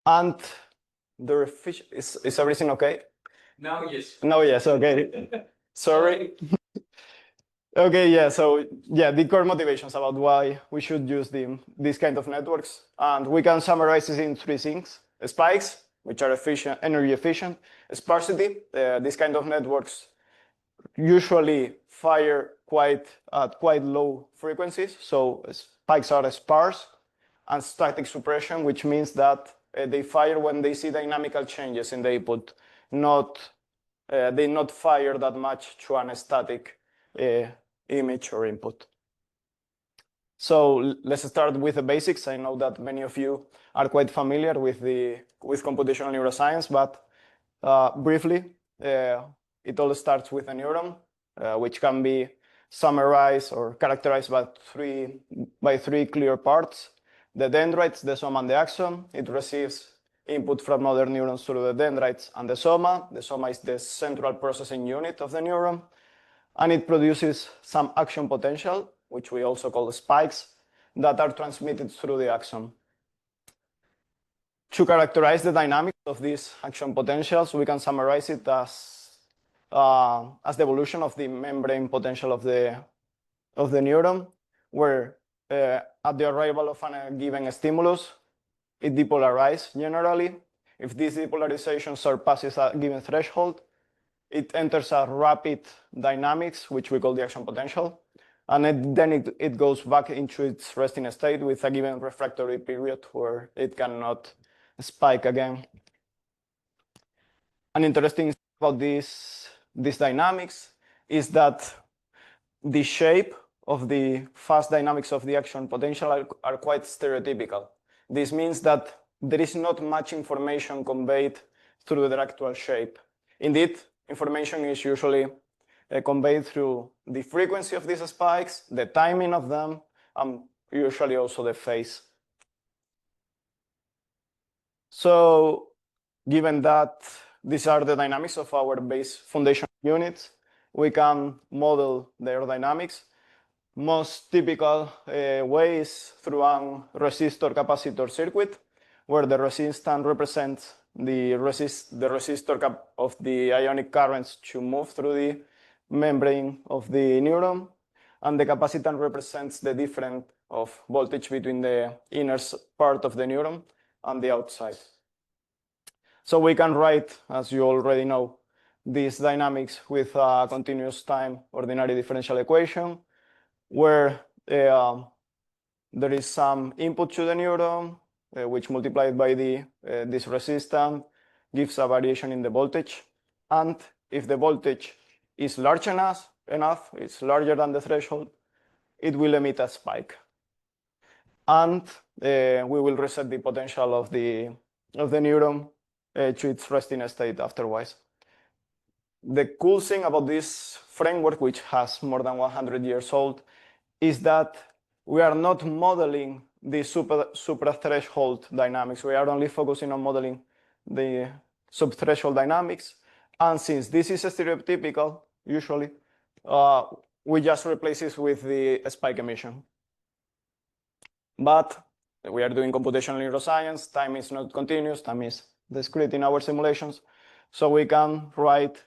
And the is everything okay? Now, yes. No, yes, okay. Sorry. Okay, yeah, so yeah, the core motivations about why we should use these kind of networks. And we can summarize this in three things. Spikes, which are efficient, energy efficient. Sparsity, these kind of networks usually fire at quite low frequencies, so spikes are sparse. And static suppression, which means that they fire when they see dynamical changes in the input, they not fire that much to an static image or input. So let's start with the basics. I know that many of you are quite familiar with computational neuroscience, but briefly, it all starts with a neuron, which can be summarized or characterized by three clear parts: the dendrites, the soma, and the axon. It receives input from other neurons through the dendrites and the soma. The soma is the central processing unit of the neuron, and it produces some action potential, which we also call spikes, that are transmitted through the axon. To characterize the dynamics of these action potentials, we can summarize it as the evolution of the membrane potential of the neuron, where at the arrival of a given stimulus, it depolarizes generally. If this depolarization surpasses a given threshold, it enters a rapid dynamics, which we call the action potential, and then it goes back into its resting state with a given refractory period where it cannot spike again. An interesting thing about this dynamics is that the shape of the fast dynamics of the action potential are quite stereotypical. This means that there is not much information conveyed through their actual shape. Indeed, information is usually conveyed through the frequency of these spikes, the timing of them, and usually also the phase. So given that these are the dynamics of our base foundation units, we can model their dynamics. Most typical way is through a resistor-capacitor circuit, where the resistance represents the resistor cap of the ionic currents to move through the membrane of the neuron, and the capacitance represents the difference of voltage between the inner part of the neuron and the outside. So we can write, as you already know, these dynamics with a continuous time ordinary differential equation, where there is some input to the neuron, which multiplied by this resistance gives a variation in the voltage. And if the voltage is large enough, it's larger than the threshold, it will emit a spike. And we will reset the potential of the neuron to its resting state afterwards. The cool thing about this framework, which has more than 100 years old, is that we are not modeling the suprathreshold dynamics. We are only focusing on modeling the subthreshold dynamics. And since this is stereotypical, usually, we just replace this with the spike emission. But we are doing computational neuroscience. Time is not continuous. Time is discrete in our simulations. So we can write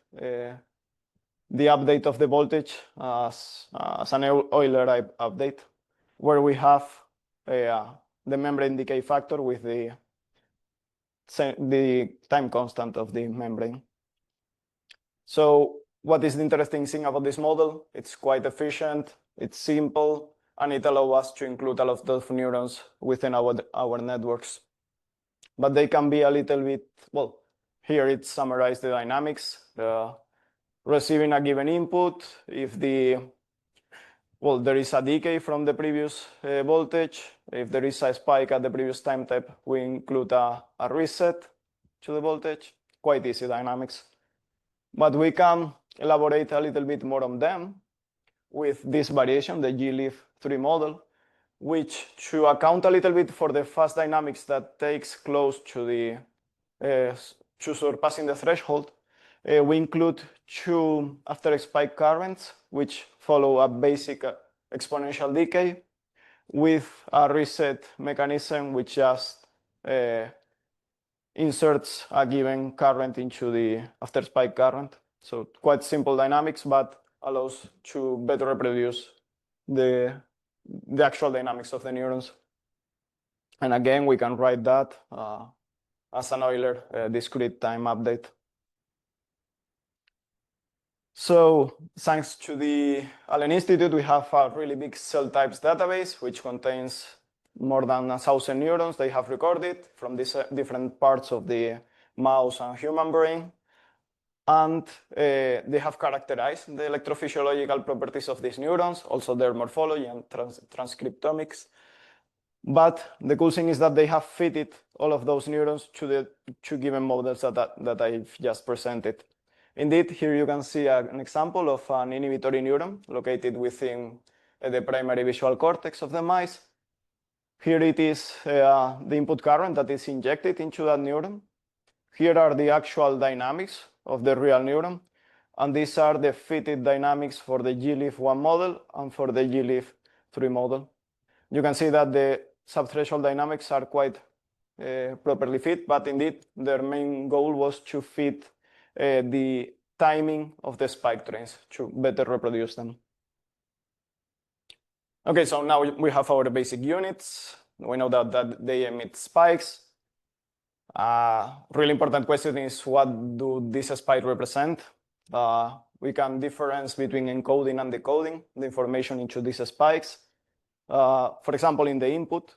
the update of the voltage as an Euler update, where we have the membrane decay factor with the time constant of the membrane. So what is the interesting thing about this model? It's quite efficient, it's simple, and it allows us to include a lot of neurons within our networks. But they can be a little bit, well, here it's summarized the dynamics. Receiving a given input, if there is a decay from the previous voltage. If there is a spike at the previous time type, we include a reset to the voltage. Quite easy dynamics. But we can elaborate a little bit more on them with this variation, the GLIF3 model, which to account a little bit for the fast dynamics that takes close to surpassing the threshold, we include two after spike currents, which follow a basic exponential decay with a reset mechanism which just inserts a given current into the after spike current. So quite simple dynamics, but allows to better reproduce the actual dynamics of the neurons. And again, we can write that as an Euler discrete time update. So thanks to the Allen Institute, we have a really big cell types database, which contains more than 1,000 neurons they have recorded from these different parts of the mouse and human brain. And they have characterized the electrophysiological properties of these neurons, also their morphology and transcriptomics. But the cool thing is that they have fitted all of those neurons to the two given models that I've just presented. Indeed, here you can see an example of an inhibitory neuron located within the primary visual cortex of the mice. Here it is the input current that is injected into that neuron. Here are the actual dynamics of the real neuron. And these are the fitted dynamics for the GLIF1 model and for the GLIF3 model. You can see that the subthreshold dynamics are quite properly fit, but indeed their main goal was to fit the timing of the spike trains to better reproduce them. Okay, so now we have our basic units. We know that they emit spikes. Really important question is, what do these spikes represent? We can difference between encoding and decoding the information into these spikes. For example, in the input,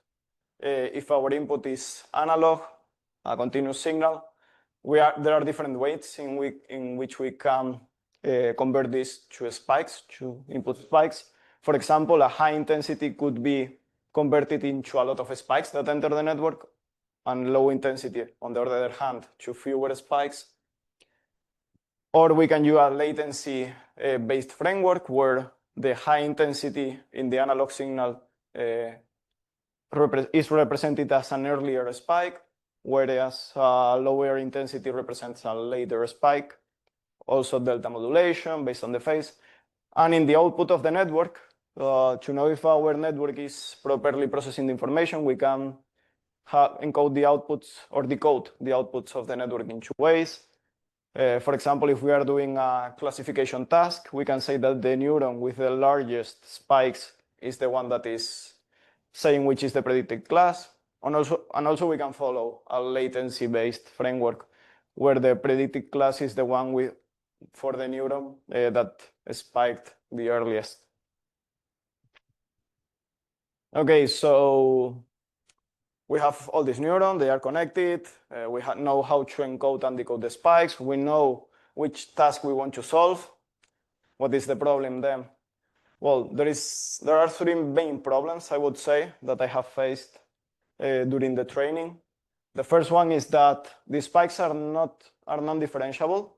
if our input is analog, a continuous signal, there are different ways in which we can convert this to spikes, to input spikes. For example, a high intensity could be converted into a lot of spikes that enter the network, and low intensity, on the other hand, to fewer spikes. Or we can use a latency-based framework where the high intensity in the analog signal is represented as an earlier spike, whereas lower intensity represents a later spike. Also delta modulation based on the phase. And in the output of the network, to know if our network is properly processing the information, we can encode the outputs or decode the outputs of the network in two ways. For example, if we are doing a classification task, we can say that the neuron with the largest spikes is the one that is saying which is the predicted class. And also we can follow a latency-based framework where the predicted class is the one for the neuron that spiked the earliest. Okay, so we have all these neurons, they are connected. We know how to encode and decode the spikes. We know which task we want to solve. What is the problem then? Well, there are three main problems, I would say, that I have faced during the training. The first one is that the spikes are non-differentiable,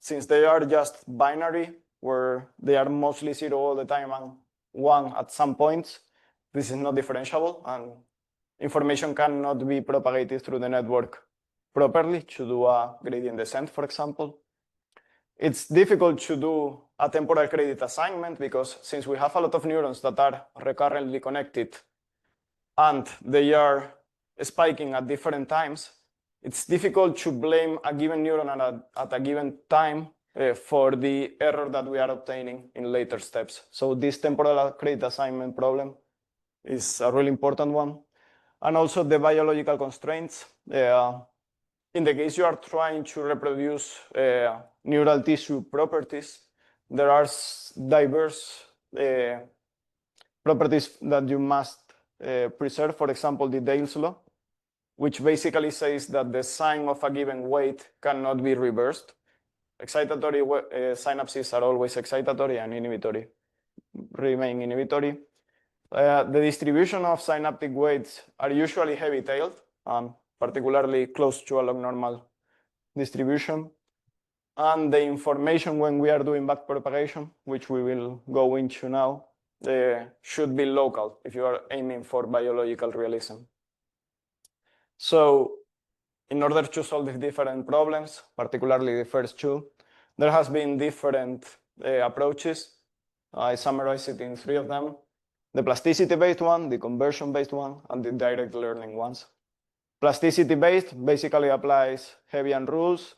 since they are just binary, where they are mostly 0 all the time and 1 at some points. This is not differentiable, and information cannot be propagated through the network properly to do a gradient descent, for example. It's difficult to do a temporal credit assignment because since we have a lot of neurons that are recurrently connected and they are spiking at different times, it's difficult to blame a given neuron at a given time for the error that we are obtaining in later steps. So this temporal credit assignment problem is a really important one. And also the biological constraints. In the case you are trying to reproduce neural tissue properties, there are diverse properties that you must preserve. For example, the Dale's law, which basically says that the sign of a given weight cannot be reversed. Excitatory synapses are always excitatory and inhibitory remain inhibitory. The distribution of synaptic weights are usually heavy-tailed, particularly close to a log normal distribution. And the information when we are doing backpropagation, which we will go into now, should be local if you are aiming for biological realism. So in order to solve these different problems, particularly the first two, there has been different approaches. I summarize it in three of them: the plasticity-based one, the conversion-based one, and the direct learning ones. Plasticity-based basically applies Hebbian rules,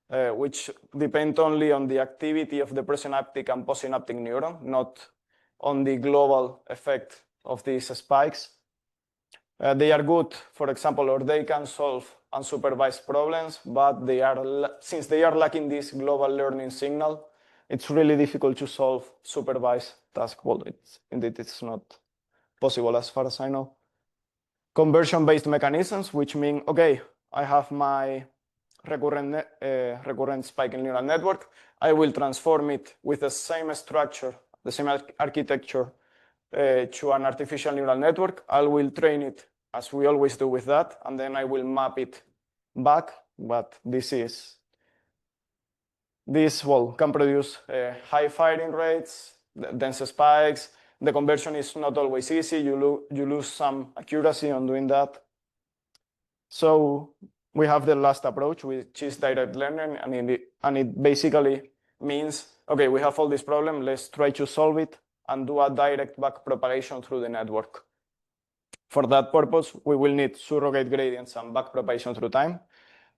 which depend only on the activity of the presynaptic and postsynaptic neuron, not on the global effect of these spikes. They are good, for example, or they can solve unsupervised problems, but since they are lacking this global learning signal, it's really difficult to solve supervised tasks. Well, indeed, it's not possible as far as I know. Conversion-based mechanisms, which mean, okay, I have my recurrent spiking neural network. I will transform it with the same structure, the same architecture to an artificial neural network. I will train it as we always do with that, and then I will map it back. But this can produce high firing rates, dense spikes. The conversion is not always easy. You lose some accuracy on doing that. So we have the last approach, which is direct learning, and it basically means, okay, we have all this problem, let's try to solve it and do a direct backpropagation through the network. For that purpose, we will need surrogate gradients and backpropagation through time.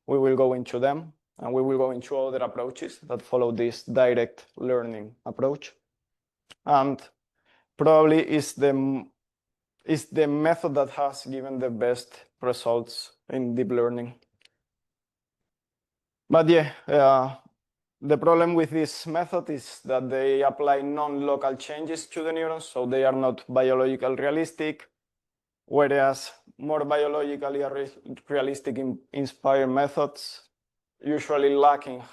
We will go into them, and we will go into other approaches that follow this direct learning approach. And probably is the method that has given the best results in deep learning. But yeah, the problem with this method is that they apply non-local changes to the neurons, so they are not biologically realistic, whereas more biologically realistic inspired methods usually lacking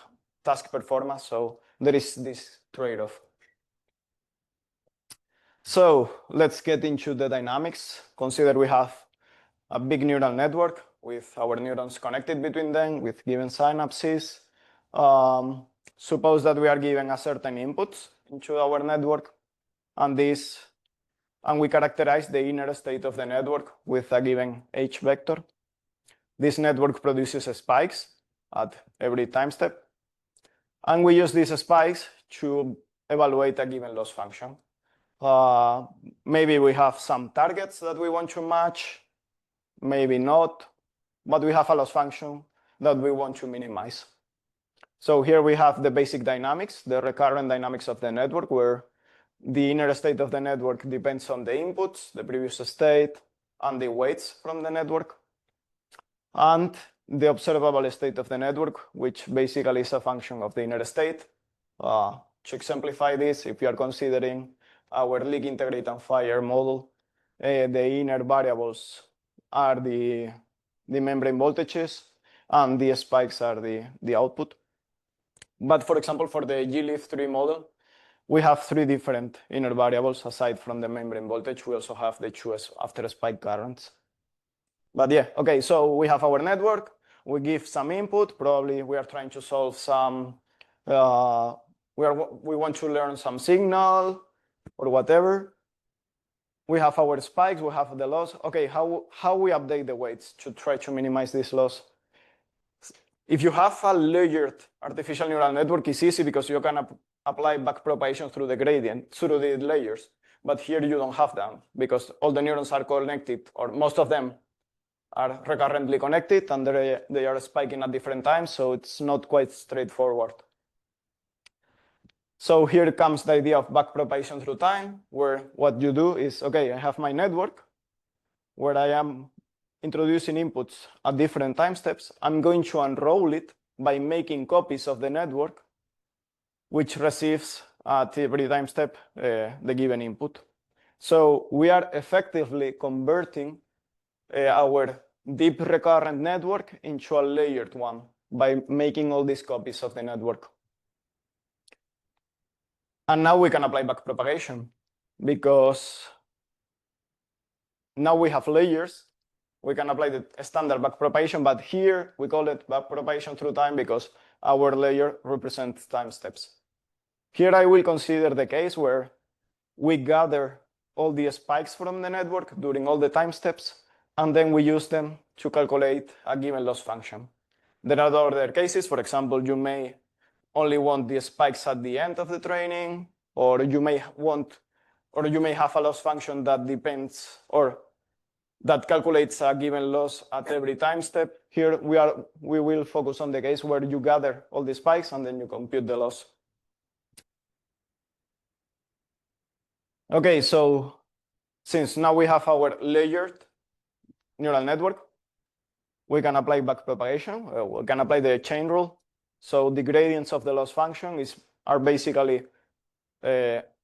task performance, so there is this trade-off. So let's get into the dynamics. Consider we have a big neural network with our neurons connected between them with given synapses. Suppose that we are given a certain inputs into our network, and we characterize the inner state of the network with a given H vector. This network produces spikes at every time step, and we use these spikes to evaluate a given loss function. Maybe we have some targets that we want to match, maybe not, but we have a loss function that we want to minimize. So here we have the basic dynamics, the recurrent dynamics of the network, where the inner state of the network depends on the inputs, the previous state, and the weights from the network, and the observable state of the network, which basically is a function of the inner state. To exemplify this, if you are considering our leak, integrate, and fire model, the inner variables are the membrane voltages, and the spikes are the output. But for example, for the GLIF3 model, we have three different inner variables. Aside from the membrane voltage, we also have the two after spike currents. But yeah, okay, so we have our network. We give some input. Probably we are trying to solve some, we want to learn some signal or whatever. We have our spikes, we have the loss. Okay, how we update the weights to try to minimize this loss? If you have a layered artificial neural network, it's easy because you can apply backpropagation through the gradient, through the layers. But here you don't have them because all the neurons are connected, or most of them are recurrently connected, and they are spiking at different times, so it's not quite straightforward. So here comes the idea of backpropagation through time, where what you do is, okay, I have my network where I am introducing inputs at different time steps. I'm going to unroll it by making copies of the network, which receives at every time step the given input. So we are effectively converting our deep recurrent network into a layered one by making all these copies of the network. And now we can apply backpropagation because now we have layers. We can apply the standard backpropagation, but here we call it backpropagation through time because our layer represents time steps. Here I will consider the case where we gather all the spikes from the network during all the time steps, and then we use them to calculate a given loss function. There are other cases. For example, you may only want the spikes at the end of the training, or you may have a loss function that depends, or that calculates a given loss at every time step. Here we will focus on the case where you gather all the spikes and then you compute the loss. Okay, so since now we have our layered neural network, we can apply backpropagation. We can apply the chain rule. So the gradients of the loss function are basically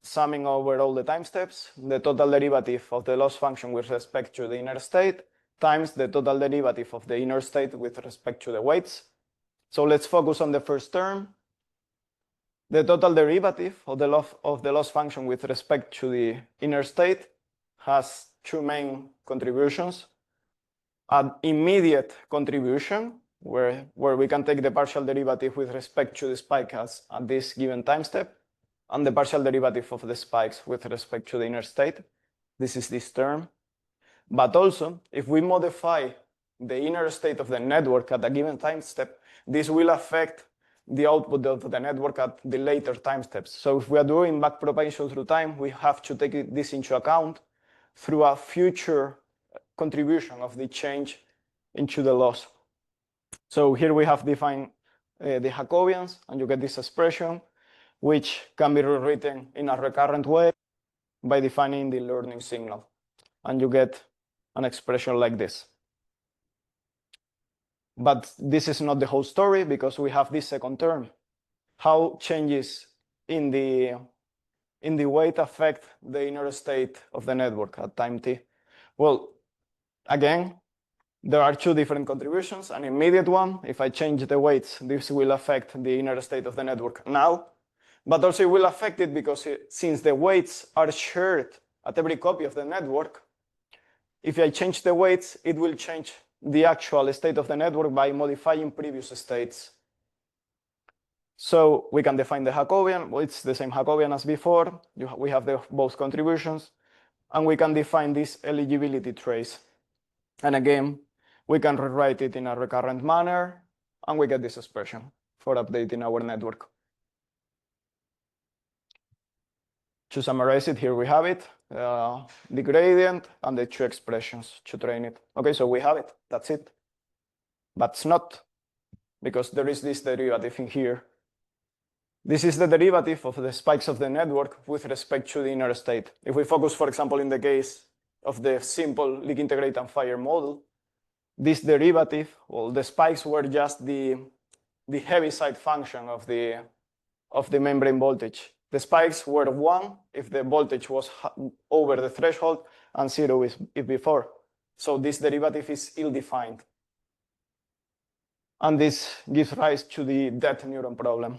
summing over all the time steps, the total derivative of the loss function with respect to the inner state times the total derivative of the inner state with respect to the weights. So let's focus on the first term. The total derivative of the loss function with respect to the inner state has two main contributions. An immediate contribution, where we can take the partial derivative with respect to the spike at this given time step, and the partial derivative of the spikes with respect to the inner state. This is this term. But also, if we modify the inner state of the network at a given time step, this will affect the output of the network at the later time steps. So if we are doing backpropagation through time, we have to take this into account through a future contribution of the change into the loss. So here we have defined the Jacobians, and you get this expression, which can be rewritten in a recurrent way by defining the learning signal. And you get an expression like this. But this is not the whole story, because we have this second term. How changes in the weight affect the inner state of the network at time t? Well, again, there are two different contributions. An immediate one, if I change the weights, this will affect the inner state of the network now. But also it will affect it because since the weights are shared at every copy of the network, if I change the weights, it will change the actual state of the network by modifying previous states. So we can define the Jacobian. Well, it's the same Jacobian as before. We have both contributions. And we can define this eligibility trace. And again, we can rewrite it in a recurrent manner. And we get this expression for updating our network. To summarize it, here we have it, the gradient and the two expressions to train it. Okay, so we have it, that's it. But it's not, because there is this derivative in here. This is the derivative of the spikes of the network with respect to the inner state. If we focus, for example, in the case of the simple leak integrate and fire model, this derivative, well, the spikes were just the heaviside function of the membrane voltage. The spikes were 1 if the voltage was over the threshold and 0 if before. So this derivative is ill-defined. And this gives rise to the dead neuron problem.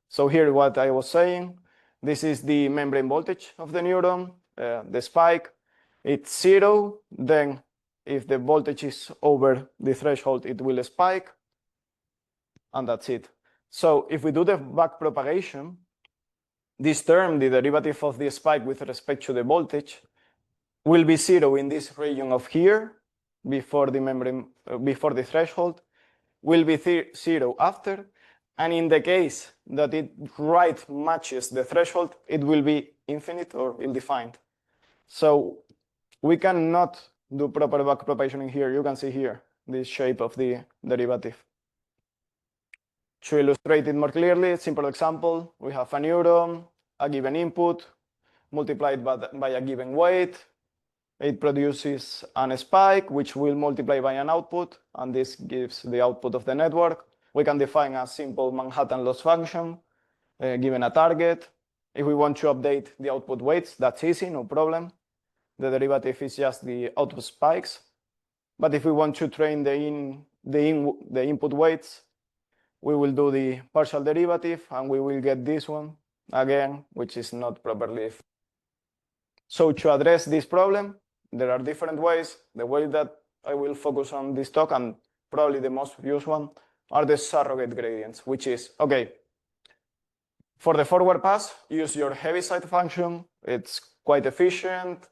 So here what I was saying, this is the membrane voltage of the neuron, the spike, it's 0. Then if the voltage is over the threshold, it will spike. And that's it. So if we do the backpropagation, this term, the derivative of the spike with respect to the voltage, will be 0 in this region of here, before the membrane, before the threshold, will be 0 after, and in the case that it right matches the threshold, it will be infinite or ill-defined. So we cannot do proper backpropagation in here. You can see here this shape of the derivative. To illustrate it more clearly, simple example, we have a neuron, a given input, multiplied by a given weight. It produces a spike, which will multiply by an output, and this gives the output of the network. We can define a simple Manhattan loss function, given a target. If we want to update the output weights, that's easy, no problem. The derivative is just the output spikes. But if we want to train the input weights, we will do the partial derivative, and we will get this one again, which is not properly. So to address this problem, there are different ways. The way that I will focus on this talk, and probably the most used one, are the surrogate gradients, which is, okay, for the forward pass, use your heaviside function. It's quite efficient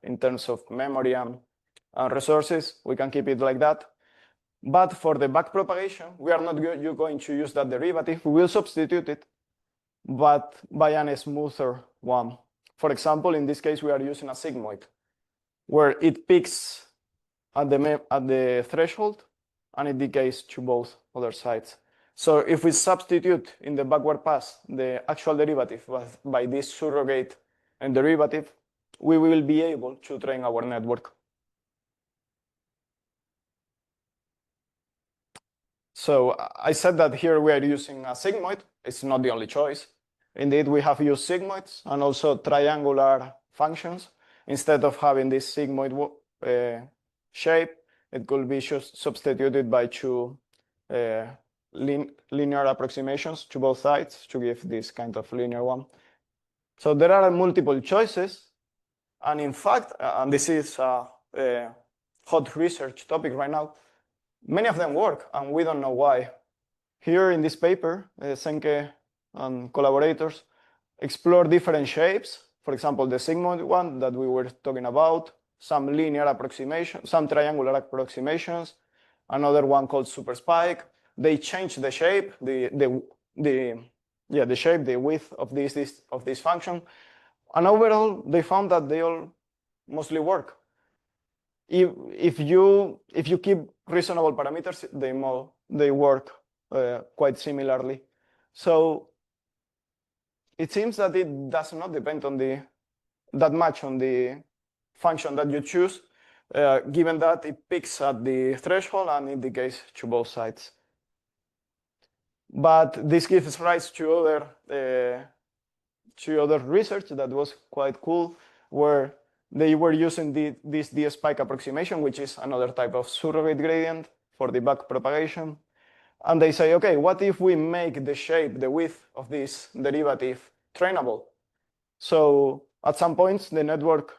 in terms of memory and resources. We can keep it like that. But for the backpropagation, we are not going to use that derivative. We will substitute it, but by a smoother one. For example, in this case, we are using a sigmoid. where it peaks at the threshold and it decays to both other sides. So if we substitute in the backward pass the actual derivative by this surrogate and derivative, we will be able to train our network. So I said that here we are using a sigmoid. It's not the only choice. Indeed, we have used sigmoids and also triangular functions. Instead of having this sigmoid shape, it could be just substituted by two linear approximations to both sides to give this kind of linear one. So there are multiple choices. And in fact, and this is a hot research topic right now, many of them work, and we don't know why. Here in this paper, Senke and collaborators explore different shapes. For example, the sigmoid one that we were talking about, some linear approximation, some triangular approximations, another one called super spike. They change the shape, the shape, the width of this function, and overall they found that they all mostly work. If you keep reasonable parameters, they work quite similarly. So it seems that it does not depend on that much on the function that you choose, given that it peaks at the threshold and it decays to both sides. But this gives rise to other research that was quite cool, where they were using this d-spike approximation, which is another type of surrogate gradient for the backpropagation. And they say, okay, what if we make the shape, the width of this derivative trainable? So at some points, the network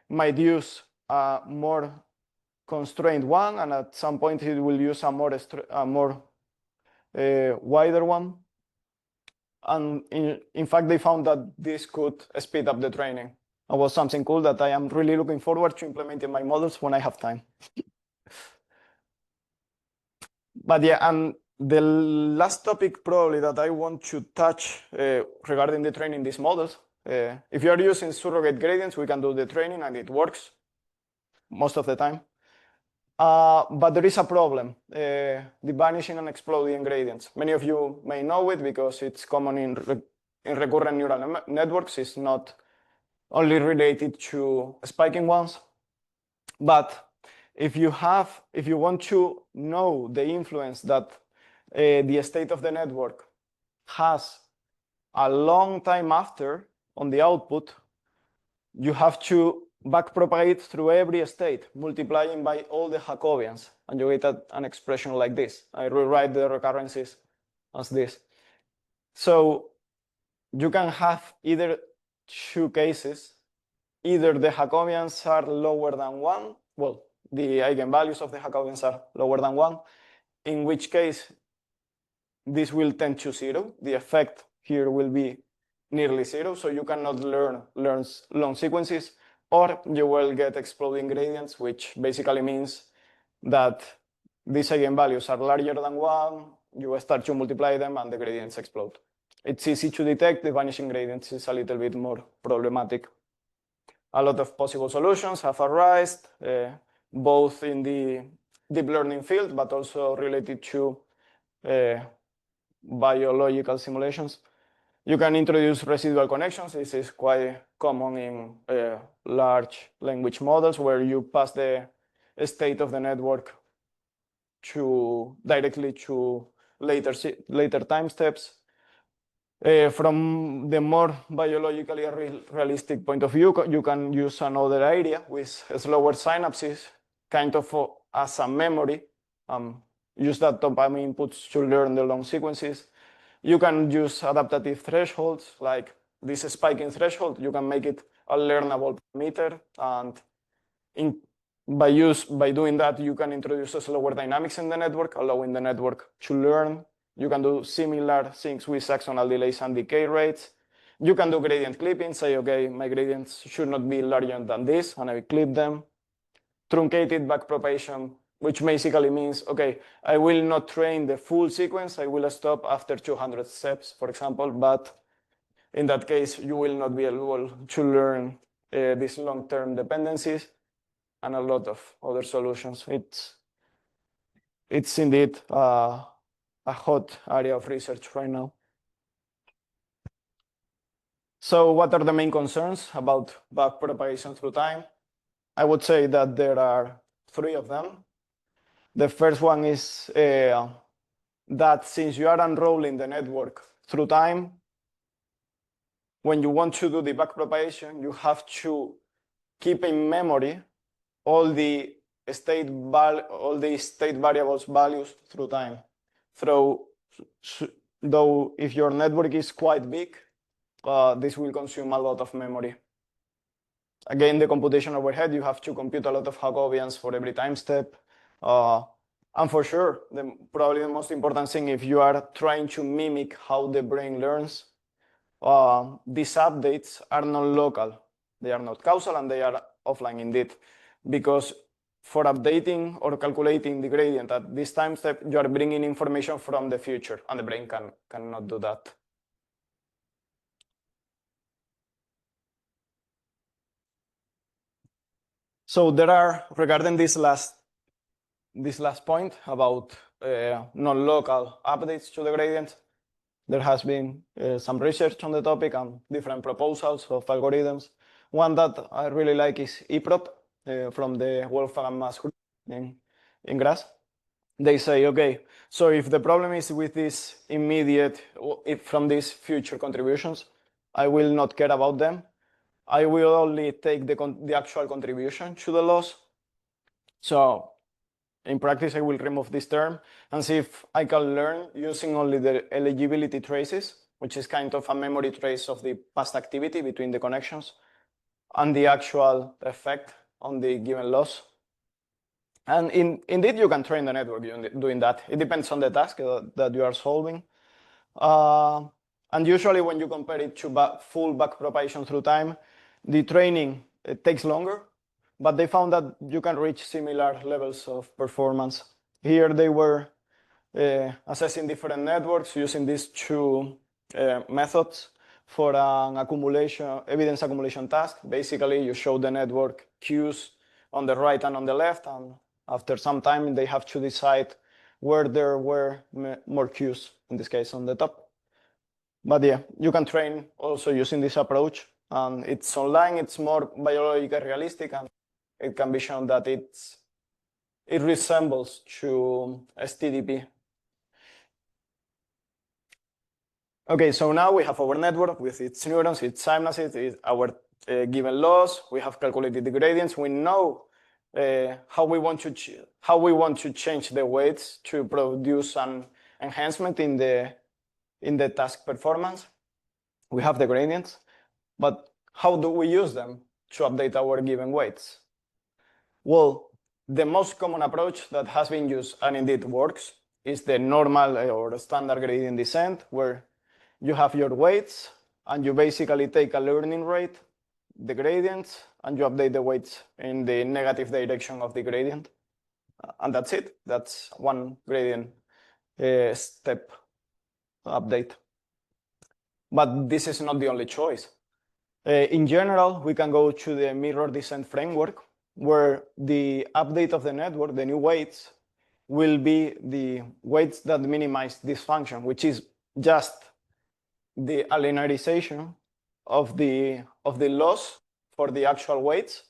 might use a more constrained one, and at some point it will use a more wider one. And in fact, they found that this could speed up the training. It was something cool that I am really looking forward to implementing my models when I have time. But yeah, and the last topic probably that I want to touch regarding the training these models, if you are using surrogate gradients, we can do the training and it works most of the time. But there is a problem, the vanishing and exploding gradients. Many of you may know it because it's common in recurrent neural networks. It's not only related to spiking ones. But if you want to know the influence that the state of the network has a long time after on the output, you have to backpropagate through every state, multiplying by all the Jacobians, and you get an expression like this. I rewrite the recurrences as this. So you can have either two cases. Either the Jacobians are lower than 1, well, the eigenvalues of the Jacobians are lower than 1, in which case this will tend to 0. The effect here will be nearly 0, so you cannot learn long sequences, or you will get exploding gradients, which basically means that these eigenvalues are larger than 1, you start to multiply them, and the gradients explode. It's easy to detect. The vanishing gradients is a little bit more problematic. A lot of possible solutions have arisen, both in the deep learning field, but also related to biological simulations. You can introduce residual connections. This is quite common in large language models, where you pass the state of the network directly to later time steps. From the more biologically realistic point of view, you can use another idea with slower synapses, kind of as a memory. Use that dopamine inputs to learn the long sequences. You can use adaptive thresholds, like this spiking threshold. You can make it a learnable parameter, and by doing that, you can introduce slower dynamics in the network, allowing the network to learn. You can do similar things with axonal delays and decay rates. You can do gradient clipping, say, okay, my gradients should not be larger than this, and I clip them. Truncated backpropagation, which basically means, okay, I will not train the full sequence. I will stop after 200 steps, for example, but in that case, you will not be able to learn these long-term dependencies, and a lot of other solutions. It's indeed a hot area of research right now. So what are the main concerns about backpropagation through time? I would say that there are three of them. The first one is that since you are unrolling the network through time, when you want to do the backpropagation, you have to keep in memory all the state variables values through time. Though if your network is quite big, this will consume a lot of memory. Again, the computation overhead, you have to compute a lot of Jacobians for every time step. And for sure, probably the most important thing, if you are trying to mimic how the brain learns, these updates are not local. They are not causal and they are offline indeed. Because for updating or calculating the gradient at this time step, you are bringing information from the future and the brain cannot do that. So there are, regarding this last point about non-local updates to the gradient, there has been some research on the topic and different proposals of algorithms. One that I really like is eProp from the Wolfgang and Mas group in GRASS. They say, okay, so if the problem is with this immediate, from these future contributions, I will not care about them. I will only take the actual contribution to the loss. So in practice, I will remove this term and see if I can learn using only the eligibility traces, which is kind of a memory trace of the past activity between the connections, and the actual effect on the given loss. And indeed, you can train the network doing that. It depends on the task that you are solving. And usually when you compare it to full backpropagation through time, the training, it takes longer, but they found that you can reach similar levels of performance. Here they were assessing different networks using these two methods for an evidence accumulation task. Basically, you show the network queues on the right and on the left, and after some time, they have to decide where there were more queues, in this case on the top. But yeah, you can train also using this approach. And it's online, it's more biologically realistic, and it can be shown that it resembles to STDP. Okay, so now we have our network with its neurons, its synapses, our given loss. We have calculated the gradients. We know how we want to change the weights to produce an enhancement in the task performance. We have the gradients, but how do we use them to update our given weights? Well, the most common approach that has been used and indeed works is the normal or standard gradient descent, where you have your weights and you basically take a learning rate, the gradients, and you update the weights in the negative direction of the gradient. And that's it. That's one gradient step update. But this is not the only choice. In general, we can go to the mirror descent framework, where the update of the network, the new weights, will be the weights that minimize this function, which is just the linearization of the loss for the actual weights.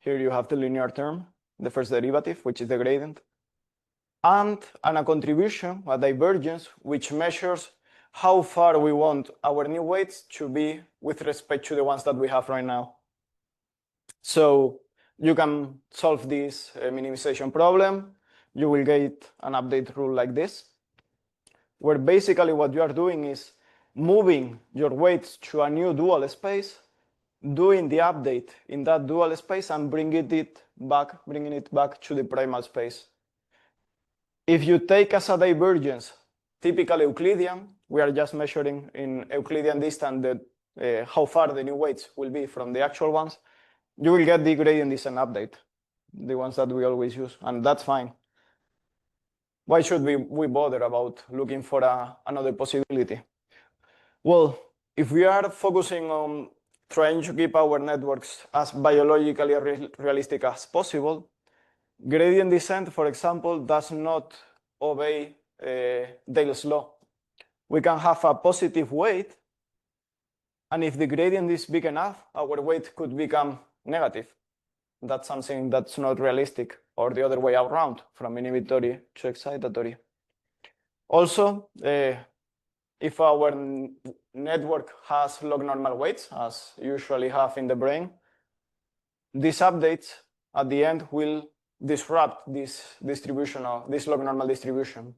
Here you have the linear term, the first derivative, which is the gradient, and a contribution, a divergence, which measures how far we want our new weights to be with respect to the ones that we have right now. So you can solve this minimization problem. You will get an update rule like this, where basically what you are doing is moving your weights to a new dual space, doing the update in that dual space, and bringing it back to the primal space. If you take as a divergence typical Euclidean, we are just measuring in Euclidean distance how far the new weights will be from the actual ones, you will get the gradient descent update, the ones that we always use, and that's fine. Why should we bother about looking for another possibility? Well, if we are focusing on trying to keep our networks as biologically realistic as possible, gradient descent, for example, does not obey Dale's law. We can have a positive weight, and if the gradient is big enough, our weight could become negative. That's something that's not realistic, or the other way around, from inhibitory to excitatory. Also, if our network has log normal weights, as usually have in the brain, these updates at the end will disrupt this distribution of this log normal distribution.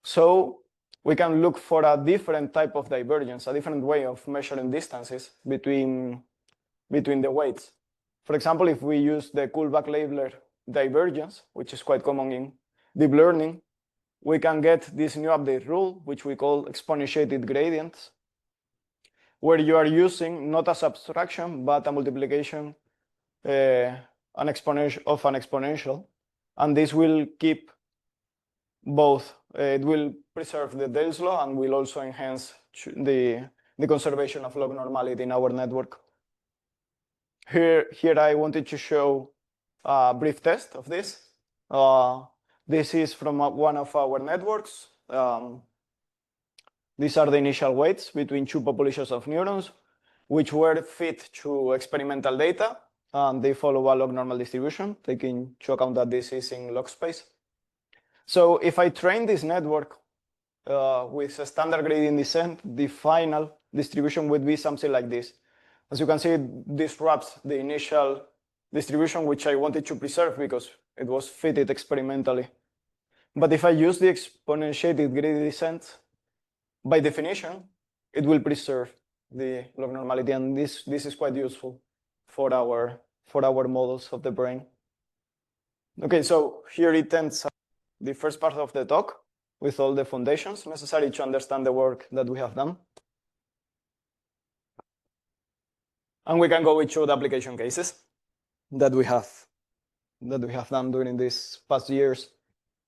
So we can look for a different type of divergence, a different way of measuring distances between the weights. For example, if we use the Kullback-Leibler divergence, which is quite common in deep learning, we can get this new update rule, which we call exponentiated gradients, where you are using not a subtraction, but a multiplication an exponential. And this will keep both, it will preserve the Dale's law and will also enhance the conservation of log normality in our network. Here I wanted to show a brief test of this. This is from one of our networks. These are the initial weights between two populations of neurons, which were fed to experimental data, and they follow a log normal distribution, taking into account that this is in log space. So if I train this network with a standard gradient descent, the final distribution would be something like this. As you can see, it disrupts the initial distribution, which I wanted to preserve because it was fitted experimentally. But if I use the exponentiated gradient descent, by definition, it will preserve the log normality, and this is quite useful for our models of the brain. Okay, so here it ends the first part of the talk with all the foundations necessary to understand the work that we have done. And we can go into the application cases that we have done during these past years.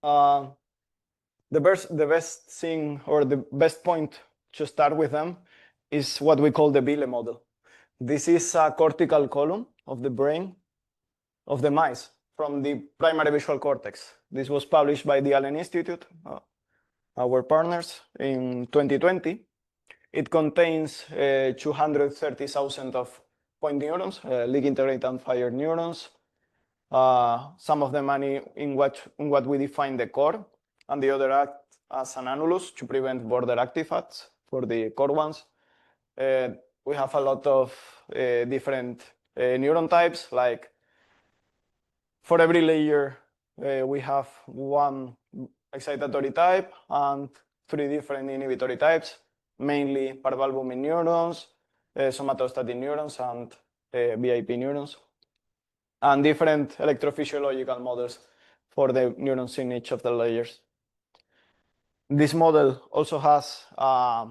The best thing, or the best point to start with them, is what we call the Ville model. This is a cortical column of the brain of the mice from the primary visual cortex. This was published by the Allen Institute, our partners, in 2020. It contains 230,000 of point neurons, leak integrate and fire neurons. Some of them are in what we define the core, and the other act as an annulus to prevent border artifacts for the core ones. We have a lot of different neuron types, like for every layer, we have one excitatory type and 3 different inhibitory types, mainly parvalbumin neurons, somatostatin neurons, and VIP neurons, and different electrophysiological models for the neurons in each of the layers. This model also has a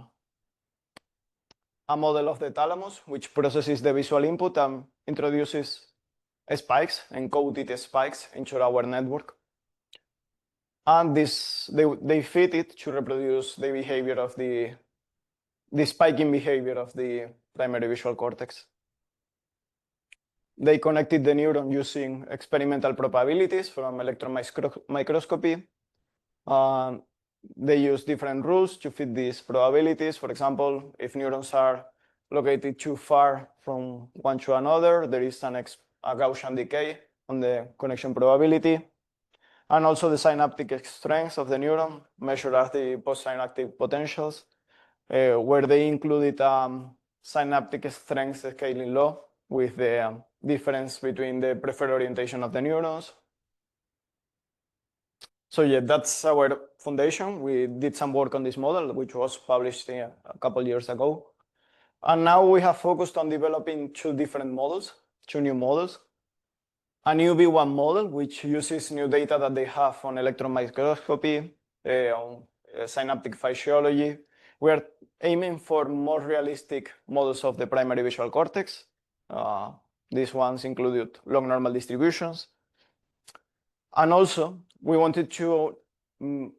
model of the thalamus, which processes the visual input and introduces spikes, encoded spikes, into our network. And they fit it to reproduce the behavior of the spiking behavior of the primary visual cortex. They connected the neuron using experimental probabilities from electron microscopy. They use different rules to fit these probabilities. For example, if neurons are located too far from one to another, there is a Gaussian decay on the connection probability. And also the synaptic strength of the neuron, measured as the postsynaptic potentials, where they included synaptic strength scaling law with the difference between the preferred orientation of the neurons. So yeah, that's our foundation. We did some work on this model, which was published a couple years ago. And now we have focused on developing 2 different models, 2 new models. A new V1 model, which uses new data that they have on electron microscopy, on synaptic physiology. We are aiming for more realistic models of the primary visual cortex. These ones included log normal distributions. And also, we wanted to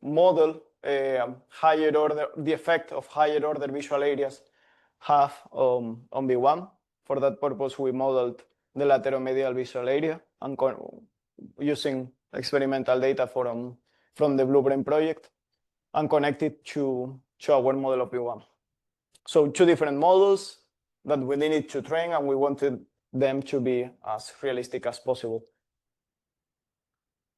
model the effect of higher order visual areas have on V1. For that purpose, we modeled the lateromedial visual area and using experimental data from the Blue Brain project and connected to our model of V1. So two different models that we needed to train, and we wanted them to be as realistic as possible.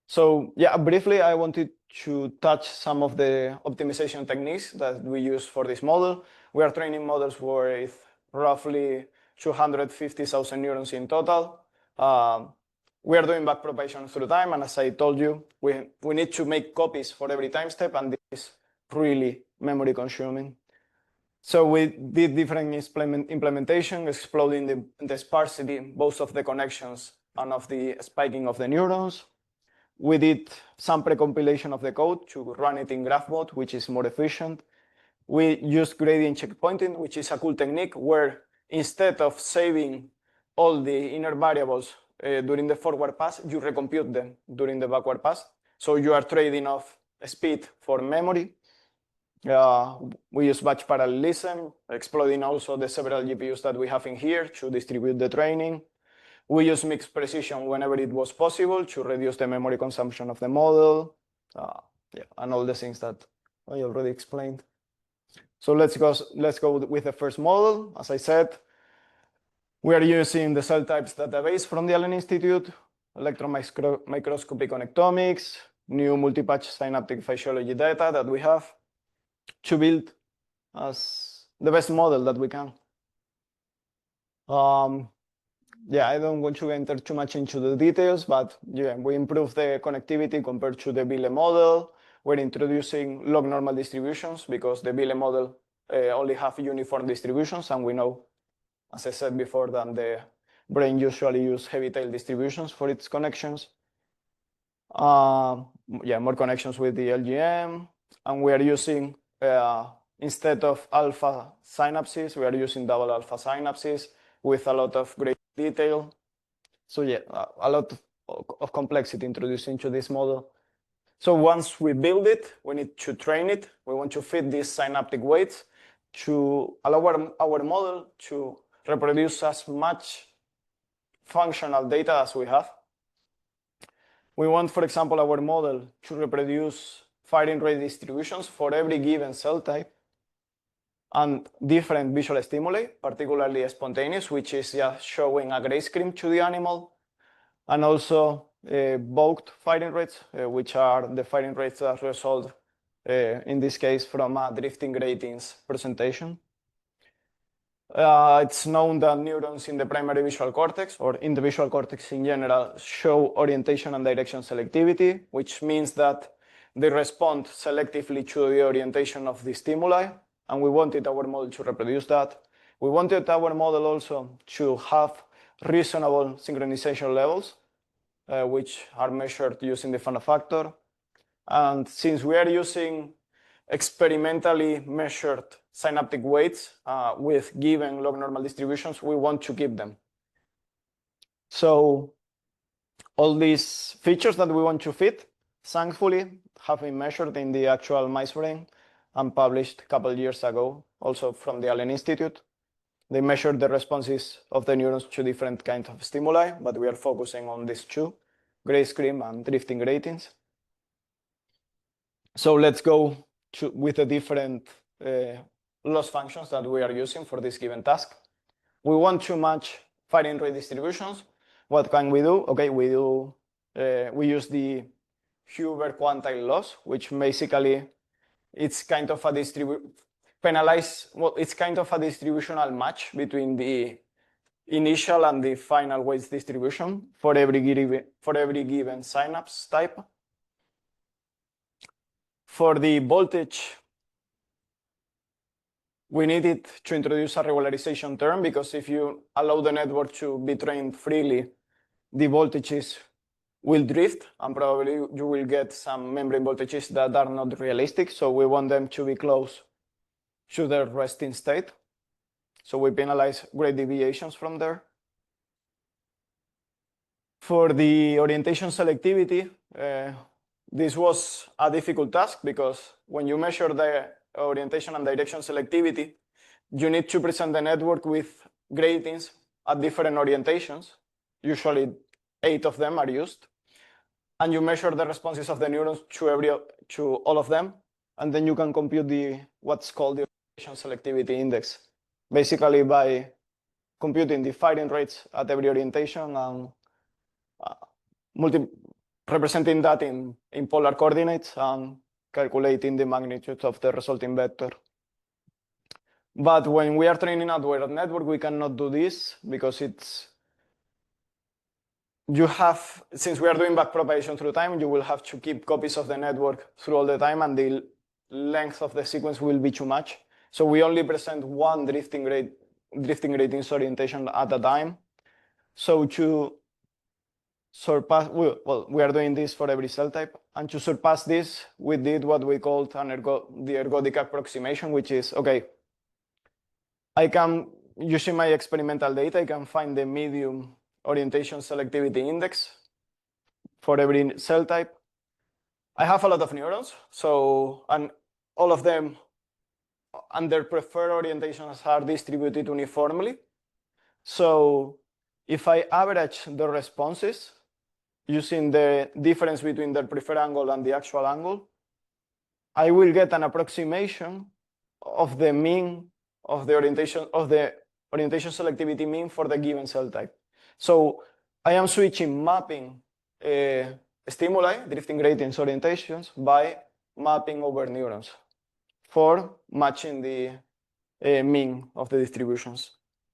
So yeah, briefly, I wanted to touch some of the optimization techniques that we use for this model. We are training models with roughly 250,000 neurons in total. We are doing backpropagation through time, and as I told you, we need to make copies for every time step, and this is really memory consuming. So we did different implementation, exploding the sparsity, both of the connections and of the spiking of the neurons. We did some pre-compilation of the code to run it in graph mode, which is more efficient. We used gradient checkpointing, which is a cool technique where instead of saving all the inner variables during the forward pass, you recompute them during the backward pass. So you are trading off speed for memory. We use batch parallelism, exploding also the several GPUs that we have in here to distribute the training. We use mixed precision whenever it was possible to reduce the memory consumption of the model, and all the things that I already explained. So let's go with the first model. As I said, we are using the cell types database from the Allen Institute, electron microscopy connectomics, new multi-patch synaptic physiology data that we have to build as the best model that we can. Yeah, I don't want to enter too much into the details, but yeah, we improved the connectivity compared to the Ville model. We're introducing log normal distributions because the Ville model only have uniform distributions, and we know, as I said before, that the brain usually use heavy tail distributions for its connections. Yeah, more connections with the LGM, and we are using instead of alpha synapses, we are using double alpha synapses with a lot of great detail. So yeah, a lot of complexity introduced into this model. So once we build it, we need to train it. We want to fit these synaptic weights to allow our model to reproduce as much functional data as we have. We want, for example, our model to reproduce firing rate distributions for every given cell type and different visual stimuli, particularly spontaneous, which is just showing a gray screen to the animal, and also balked firing rates, which are the firing rates that result, in this case, from a drifting gratings presentation. It's known that neurons in the primary visual cortex, or in the visual cortex in general, show orientation and direction selectivity, which means that they respond selectively to the orientation of the stimuli, and we wanted our model to reproduce that. We wanted our model also to have reasonable synchronization levels, which are measured using the Fano factor. And since we are using experimentally measured synaptic weights with given log normal distributions, we want to keep them. So all these features that we want to fit, thankfully, have been measured in the actual mice brain and published a couple years ago, also from the Allen Institute. They measured the responses of the neurons to different kinds of stimuli, but we are focusing on these two, gray screen and drifting gratings. So let's go with the different loss functions that we are using for this given task. We want to match firing rate distributions. What can we do? Okay, we use the Huber quantile loss, which basically it's kind of a it's kind of a distributional match between the initial and the final weights distribution for every given synapse type. For the voltage, we needed to introduce a regularization term, because if you allow the network to be trained freely, the voltages will drift, and probably you will get some membrane voltages that are not realistic. So we want them to be close to their resting state. So we penalize great deviations from there. For the orientation selectivity, this was a difficult task, because when you measure the orientation and direction selectivity, you need to present the network with gratings at different orientations. Usually 8 of them are used. And you measure the responses of the neurons to all of them. And then you can compute what's called the orientation selectivity index, basically by computing the firing rates at every orientation and representing that in polar coordinates and calculating the magnitude of the resulting vector. But when we are training our network, we cannot do this because since we are doing backpropagation through time, you will have to keep copies of the network through all the time, and the length of the sequence will be too much. So we only present one drifting gratings orientation at a time. So to surpass, we are doing this for every cell type. And to surpass this, we did what we called the ergodic approximation, which is, okay, using my experimental data, I can find the medium orientation selectivity index for every cell type. I have a lot of neurons, and all of them and their preferred orientations are distributed uniformly. So if I average the responses using the difference between their preferred angle and the actual angle, I will get an approximation of the mean of the orientation selectivity mean for the given cell type. So I am switching mapping stimuli, drifting gradients orientations, by mapping over neurons for matching the mean of the distributions.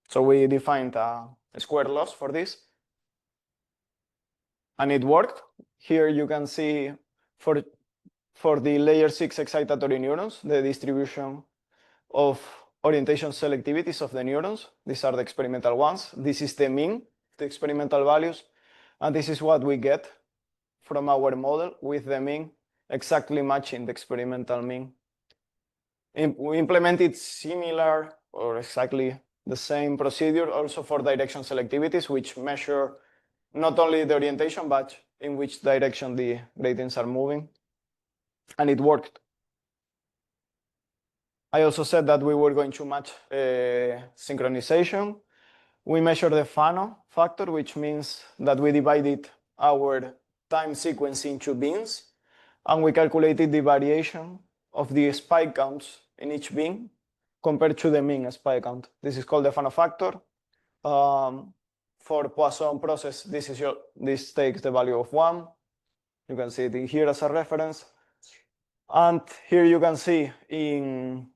So we defined a square loss for this, and it worked. Here you can see for the layer 6 excitatory neurons, the distribution of orientation selectivities of the neurons. These are the experimental ones. This is the mean, the experimental values, and this is what we get from our model with the mean exactly matching the experimental mean. We implemented similar or exactly the same procedure also for direction selectivities, which measure not only the orientation, but in which direction the gradients are moving. And it worked. I also said that we were going to match synchronization. We measure the Fano factor, which means that we divided our time sequence into bins, and we calculated the variation of the spike counts in each bin compared to the mean spike count. This is called the Fano factor. For Poisson process, this takes the value of 1. You can see it here as a reference. And here you can see in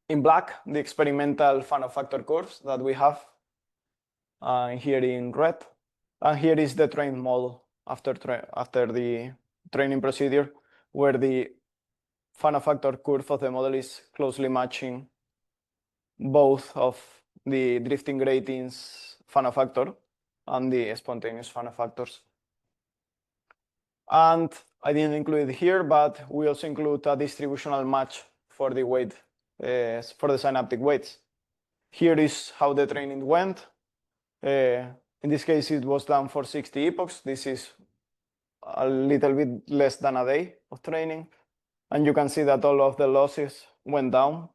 black the experimental Fano factor curves that we have here in red. And here is the trained model after the training procedure, where the Fano factor curve of the model is closely matching both of the drifting gratings Fano factor and the spontaneous Fano factors. And I didn't include it here, but we also include a distributional match for the weight, for the synaptic weights. Here is how the training went. In this case, it was done for 60 epochs. This is a little bit less than a day of training. And you can see that all of the losses went down.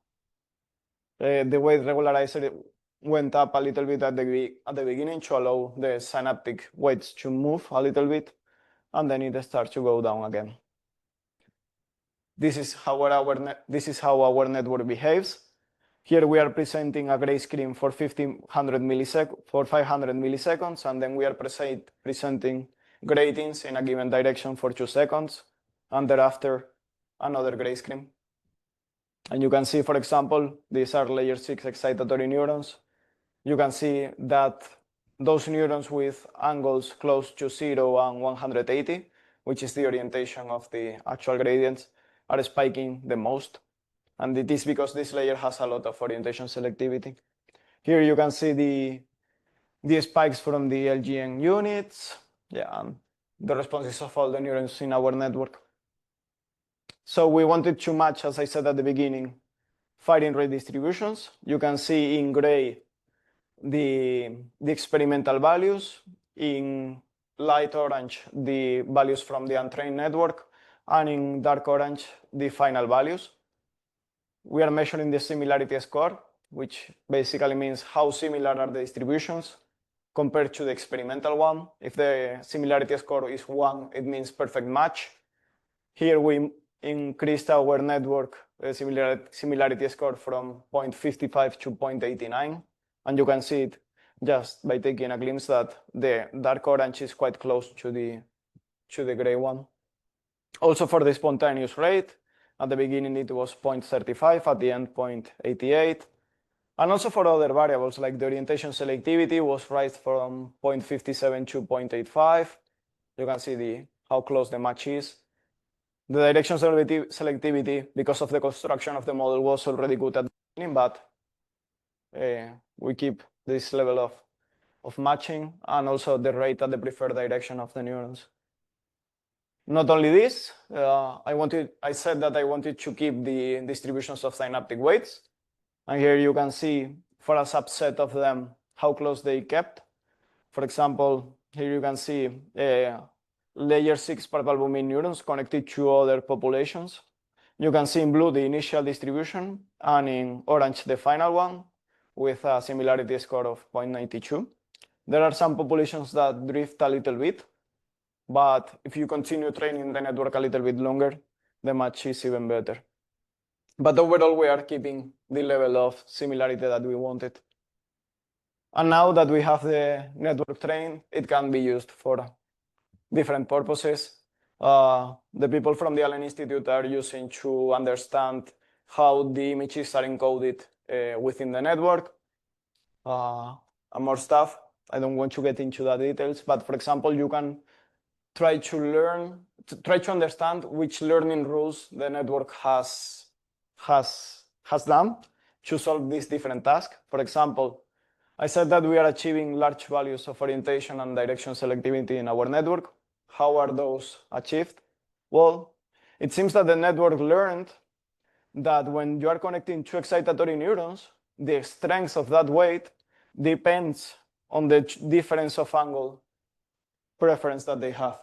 The weight regularizer went up a little bit at the beginning to allow the synaptic weights to move a little bit, and then it starts to go down again. This is how our network behaves. Here we are presenting a gray screen for 500 milliseconds, and then we are presenting gratings in a given direction for 2 seconds, and thereafter another gray screen. And you can see, for example, these are layer 6 excitatory neurons. You can see that those neurons with angles close to 0 and 180, which is the orientation of the actual gradients, are spiking the most. And it is because this layer has a lot of orientation selectivity. Here you can see the spikes from the LGN units, and the responses of all the neurons in our network. So we wanted to match, as I said at the beginning, firing rate distributions. You can see in gray the experimental values, in light orange the values from the untrained network, and in dark orange the final values. We are measuring the similarity score. which basically means how similar are the distributions compared to the experimental one. If the similarity score is 1, it means perfect match. Here we increased our network similarity score from 0.55 to 0.89, and you can see it just by taking a glimpse that the dark orange is quite close to the gray one. Also for the spontaneous rate, at the beginning it was 0.35, at the end 0.88. And also for other variables like the orientation selectivity was raised from 0.57 to 0.85. You can see how close the match is. The direction selectivity, because of the construction of the model, was already good at the beginning, but we keep this level of matching and also the rate at the preferred direction of the neurons. Not only this, I said that I wanted to keep the distributions of synaptic weights. And here you can see for a subset of them how close they kept. For example, here you can see layer 6 parvalbumin neurons connected to other populations. You can see in blue the initial distribution and in orange the final one with a similarity score of 0.92. There are some populations that drift a little bit, but if you continue training the network a little bit longer, the match is even better. But overall, we are keeping the level of similarity that we wanted. And now that we have the network trained, it can be used for different purposes. The people from the Allen Institute are using to understand how the images are encoded within the network and more stuff. I don't want to get into the details, but for example, you can try to understand which learning rules the network has done to solve these different tasks. For example, I said that we are achieving large values of orientation and direction selectivity in our network. How are those achieved? Well, it seems that the network learned that when you are connecting two excitatory neurons, the strength of that weight depends on the difference of angle preference that they have.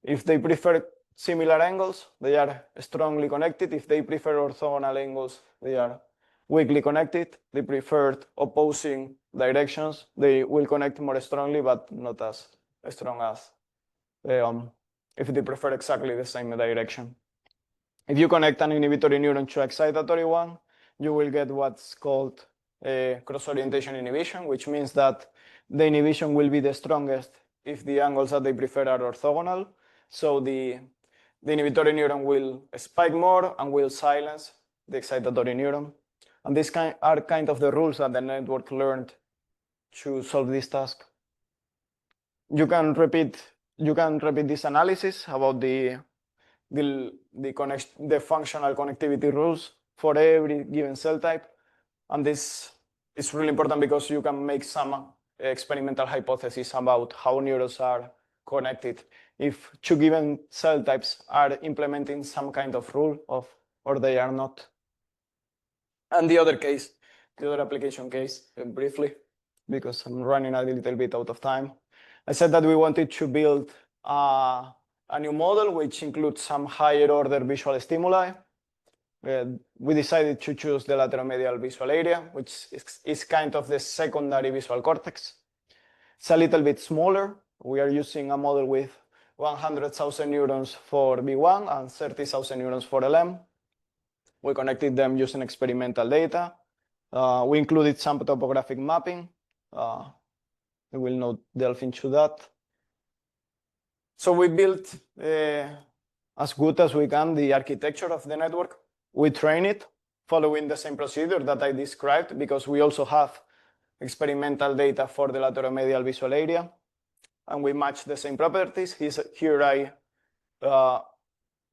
If they prefer similar angles, they are strongly connected. If they prefer orthogonal angles, they are weakly connected. They prefer opposing directions, they will connect more strongly, but not as strong as if they prefer exactly the same direction. If you connect an inhibitory neuron to excitatory one, you will get what's called cross-orientation inhibition, which means that the inhibition will be the strongest if the angles that they prefer are orthogonal. So the inhibitory neuron will spike more and will silence the excitatory neuron. And these are kind of the rules that the network learned to solve this task. You can repeat this analysis about the functional connectivity rules for every given cell type. And this is really important because you can make some experimental hypotheses about how neurons are connected if two given cell types are implementing some kind of rule or they are not. And the other application case, briefly, because I'm running a little bit out of time. I said that we wanted to build a new model which includes some higher order visual stimuli. We decided to choose the lateromedial visual area, which is kind of the secondary visual cortex. It's a little bit smaller. We are using a model with 100,000 neurons for B1 and 30,000 neurons for LM. We connected them using experimental data. We included some topographic mapping. We will not delve into that. So we built as good as we can the architecture of the network. We train it following the same procedure that I described because we also have experimental data for the lateromedial visual area. And we match the same properties. Here I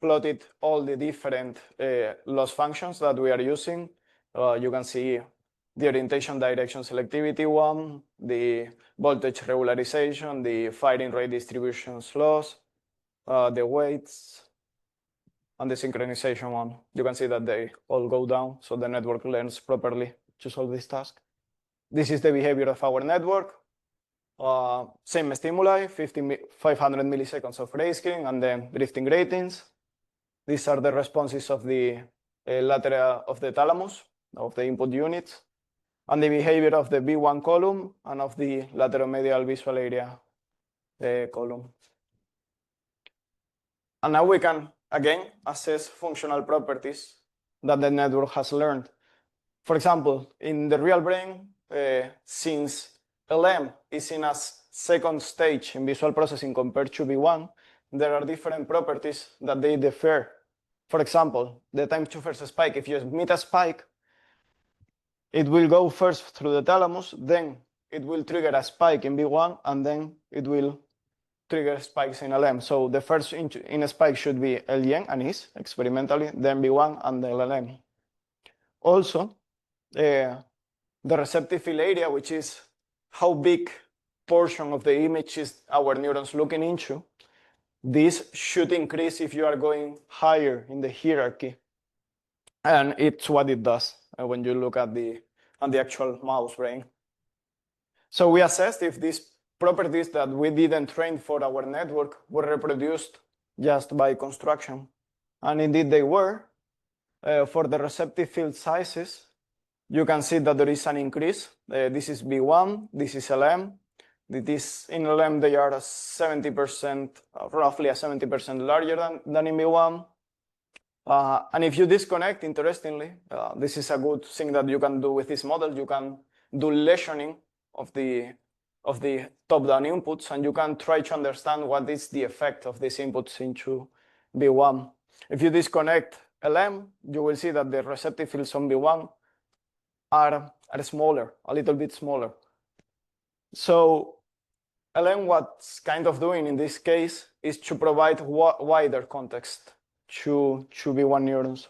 plotted all the different loss functions that we are using. You can see the orientation direction selectivity one, the voltage regularization, the firing rate distributions loss, the weights, and the synchronization one. You can see that they all go down, so the network learns properly to solve this task. This is the behavior of our network. Same stimuli, 500 milliseconds of grayscale, and then drifting gratings. These are the responses of the latera of the thalamus, of the input units. and the behavior of the V1 column and of the lateromedial visual area column. And now we can, again, assess functional properties that the network has learned. For example, in the real brain, since LM is in a second stage in visual processing compared to V1, there are different properties that they differ. For example, the time to first spike, if you emit a spike, it will go first through the thalamus, then it will trigger a spike in V1, and then it will trigger spikes in LM. So the first in a spike should be LN and is experimentally, then V1 and then LM. Also, the receptive field area, which is how big portion of the image is our neurons looking into, this should increase if you are going higher in the hierarchy. And it's what it does when you look at the actual mouse brain. So we assessed if these properties that we didn't train for our network were reproduced just by construction. And indeed they were. For the receptive field sizes, you can see that there is an increase. This is V1, this is LM. This in LM they are 70%, roughly 70% larger than in V1. And if you disconnect, interestingly, this is a good thing that you can do with this model. You can do lesioning of the top-down inputs, and you can try to understand what is the effect of these inputs into V1. If you disconnect LM, you will see that the receptive fields on V1 are smaller, a little bit smaller. So LM, what's kind of doing in this case is to provide wider context to V1 neurons.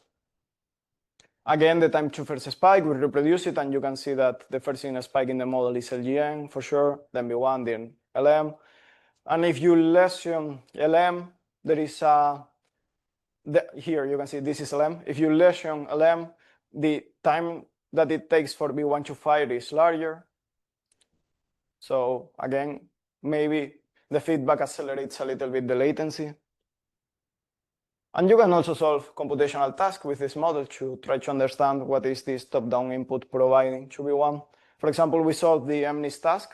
Again, the time to first spike, we reproduce it, and you can see that the first spike in the model is LGN for sure, then V1, then LM. And if you lesion LM, there is here you can see this is LM. If you lesion LM, the time that it takes for V1 to fire is larger. So again, maybe the feedback accelerates a little bit the latency. And you can also solve computational tasks with this model to try to understand what is this top-down input providing to V1. For example, we solved the MNIST task.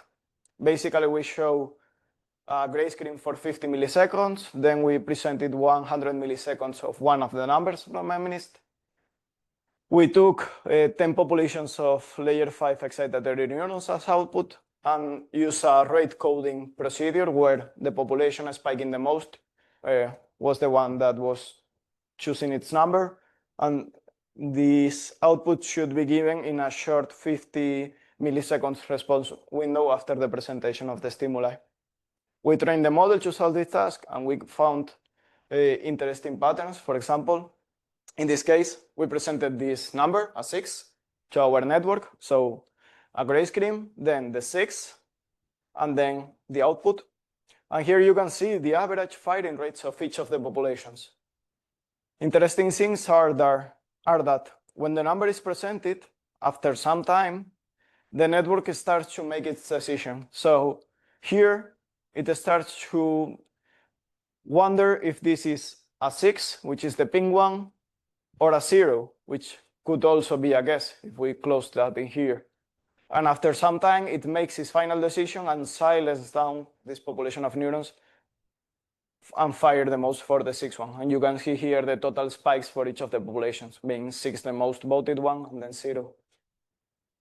Basically, we show a gray screen for 50 milliseconds. Then we presented 100 milliseconds of one of the numbers from MNIST. We took 10 populations of layer 5 excitatory neurons as output and used a rate coding procedure where the population spiking the most was the one that was choosing its number. And this output should be given in a short 50 milliseconds response window after the presentation of the stimuli. We trained the model to solve this task, and we found interesting patterns. For example, in this case, we presented this number, a 6, to our network. So a gray screen, then the 6, and then the output. And here you can see the average firing rates of each of the populations. Interesting things are that when the number is presented, after some time, the network starts to make its decision. So here, it starts to wonder if this is a 6, which is the pink one, or a 0, which could also be a guess if we close that in here. And after some time, it makes its final decision and silences down this population of neurons and fire the most for the 6 one. And you can see here the total spikes for each of the populations, being 6 the most voted one, and then 0.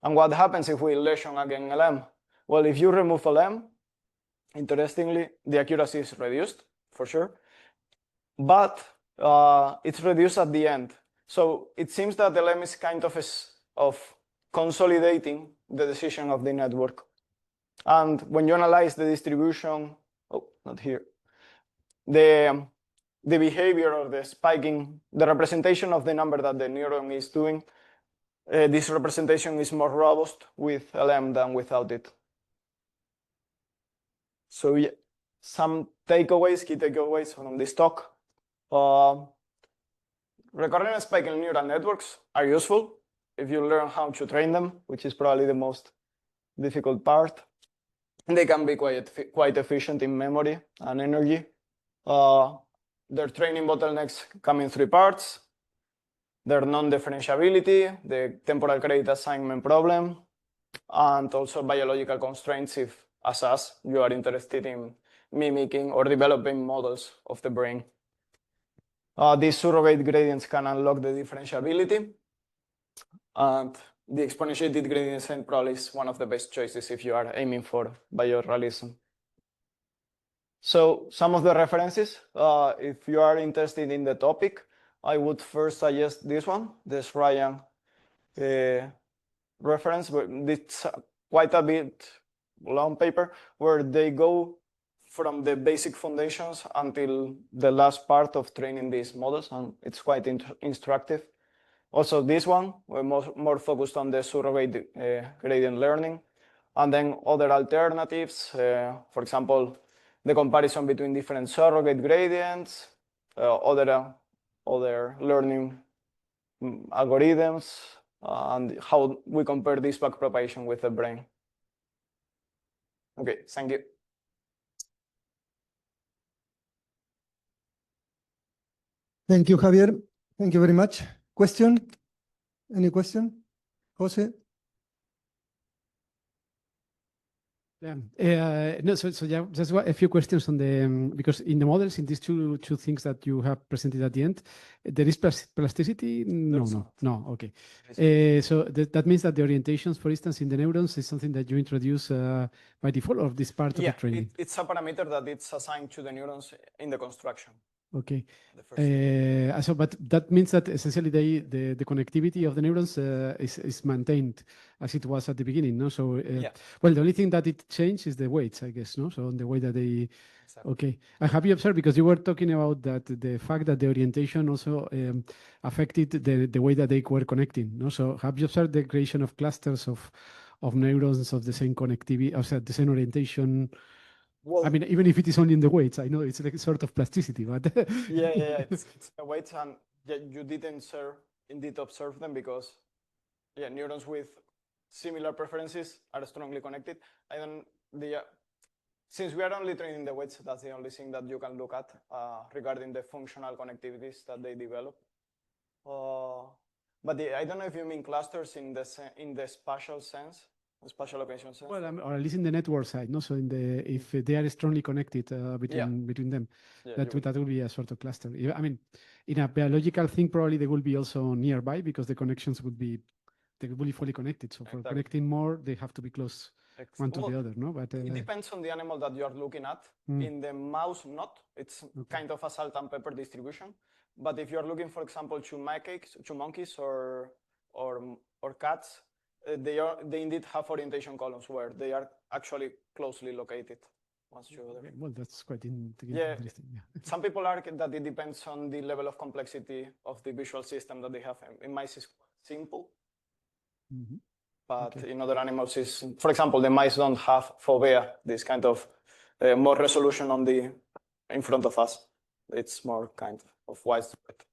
And what happens if we lesion again LM? Well, if you remove LM, interestingly, the accuracy is reduced, for sure. But it's reduced at the end. So it seems that LM is kind of consolidating the decision of the network. And when you analyze the distribution, not here, the behavior or the spiking, the representation of the number that the neuron is doing, this representation is more robust with LM than without it. So yeah, some takeaways, key takeaways from this talk. Recurrent and spiking neural networks are useful if you learn how to train them, which is probably the most difficult part. And they can be quite efficient in memory and energy. Their training bottlenecks come in 3 parts. Their non-differentiability, the temporal credit assignment problem, and also biological constraints if, as us, you are interested in mimicking or developing models of the brain. These surrogate gradients can unlock the differentiability, and the exponentiated gradient descent probably is one of the best choices if you are aiming for biorealism. So some of the references, if you are interested in the topic, I would first suggest this one, this Ryan reference. It's quite a bit long paper where they go from the basic foundations until the last part of training these models, and it's quite instructive. Also this one, we're more focused on the surrogate gradient learning, and then other alternatives, for example, the comparison between different surrogate gradients, other learning algorithms, and how we compare this backpropagation with the brain. Okay, thank you. Thank you, Javier. Thank you very much. Question? Any question? Jose? No, so yeah, just a few questions on the because in the models, in these two things that you have presented at the end, there is plasticity. No. Okay. So that means that the orientations, for instance, in the neurons, is something that you introduce by default of this part of the training. It's a parameter that it's assigned to the neurons in the construction. Okay. So, but that means that essentially the connectivity of the neurons is maintained as it was at the beginning, no? So, well, the only thing that it changed is the weights, I guess, no? So, on the way that they. Exactly. Okay. And have you observed, because you were talking about that the fact that the orientation also affected the way that they were connecting, no? So, have you observed the creation of clusters of neurons of the same connectivity, of the same orientation? Well, I mean, even if it is only in the weights, I know it's like a sort of plasticity, but it's the weights, and you didn't indeed observe them because neurons with similar preferences are strongly connected. Since we are only training the weights, that's the only thing that you can look at regarding the functional connectivities that they develop. But I don't know if you mean clusters in the spatial sense. Spatial location sense. Well, or at least in the network side, no. So if they are strongly connected between them, that would be a sort of cluster. I mean, in a biological thing, probably they will be also nearby because the connections would be fully connected. So for connecting more, they have to be close one to the other, no? But it depends on the animal that you are looking at. In the mouse, not. It's kind of a salt and pepper distribution. But if you are looking, for example, to monkeys or cats. They indeed have orientation columns where they are actually closely located. Well, that's quite interesting. Yeah. Some people argue that it depends on the level of complexity of the visual system that they have. In mice, it's simple. But in other animals, for example, the mice don't have fovea, this kind of more resolution in front of us. It's more kind of widespread.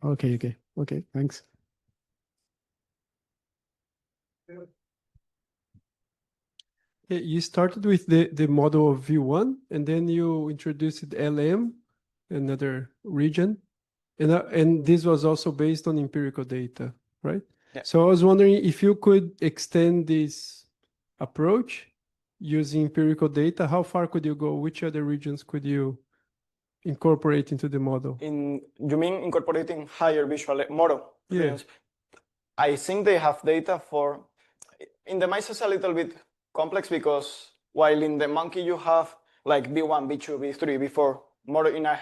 Okay, thanks. You started with the model of V1, and then you introduced LM, another region, and this was also based on empirical data, right? Yeah. So I was wondering if you could extend this approach using empirical data. How far could you go? Which other regions could you incorporate into the model? You mean incorporating higher visual model? Yeah. I think they have data in the mice it's a little bit complex because while in the monkey you have like V1, V2, V3, V4, more in a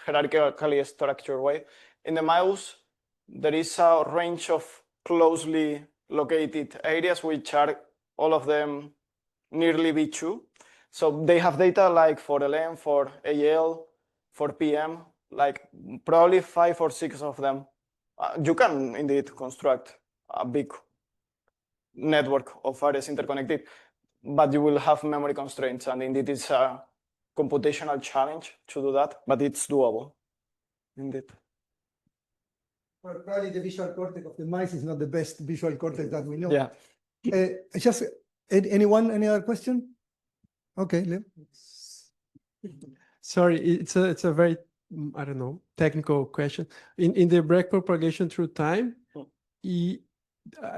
hierarchically structured way. In the mouse, there is a range of closely located areas which are all of them nearly V2. So they have data like for LM, for AL, for PM, like probably 5 or 6 of them. You can indeed construct a big network of areas interconnected, but you will have memory constraints, and indeed it's a computational challenge to do that, but it's doable, indeed. Well, probably the visual cortex of the mice is not the best visual cortex that we know. Yeah. Just any other question? Okay, Leo. Sorry, it's a very, I don't know, technical question. In the backpropagation through time,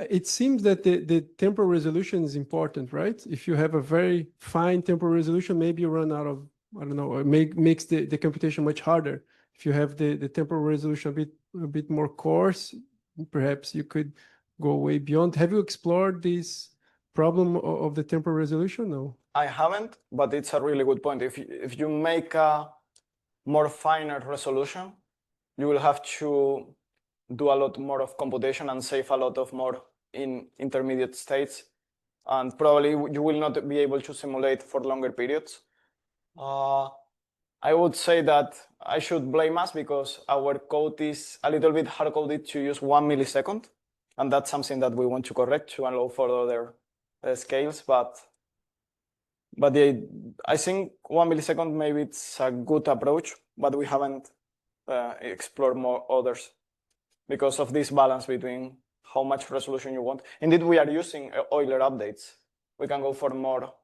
it seems that the temporal resolution is important, right? If you have a very fine temporal resolution, maybe you run out of, I don't know, or makes the computation much harder. If you have the temporal resolution a bit more coarse, perhaps you could go way beyond. Have you explored this problem of the temporal resolution? No. I haven't, but it's a really good point. If you make a more finer resolution, you will have to do a lot more of computation and save a lot of more in intermediate states. And probably you will not be able to simulate for longer periods. I would say that I should blame us because our code is a little bit hard-coded to use 1 millisecond. And that's something that we want to correct to allow for other scales. But I think 1 millisecond, maybe it's a good approach, but we haven't explored more others because of this balance between how much resolution you want. Indeed, we are using Euler updates. We can go for more,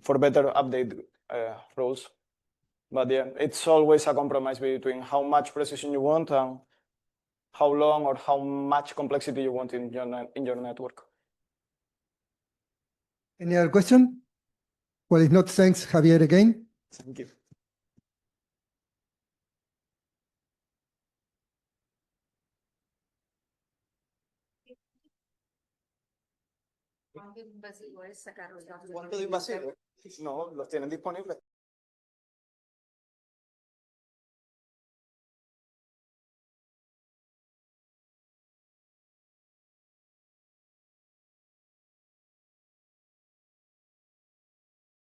for better update rules. But yeah, it's always a compromise between how much precision you want and how long or how much complexity you want in your network. Any other question? Well, if not, thanks, Javier, again. Thank you. ¿Cuánto de invasivo? No, los tienen disponibles.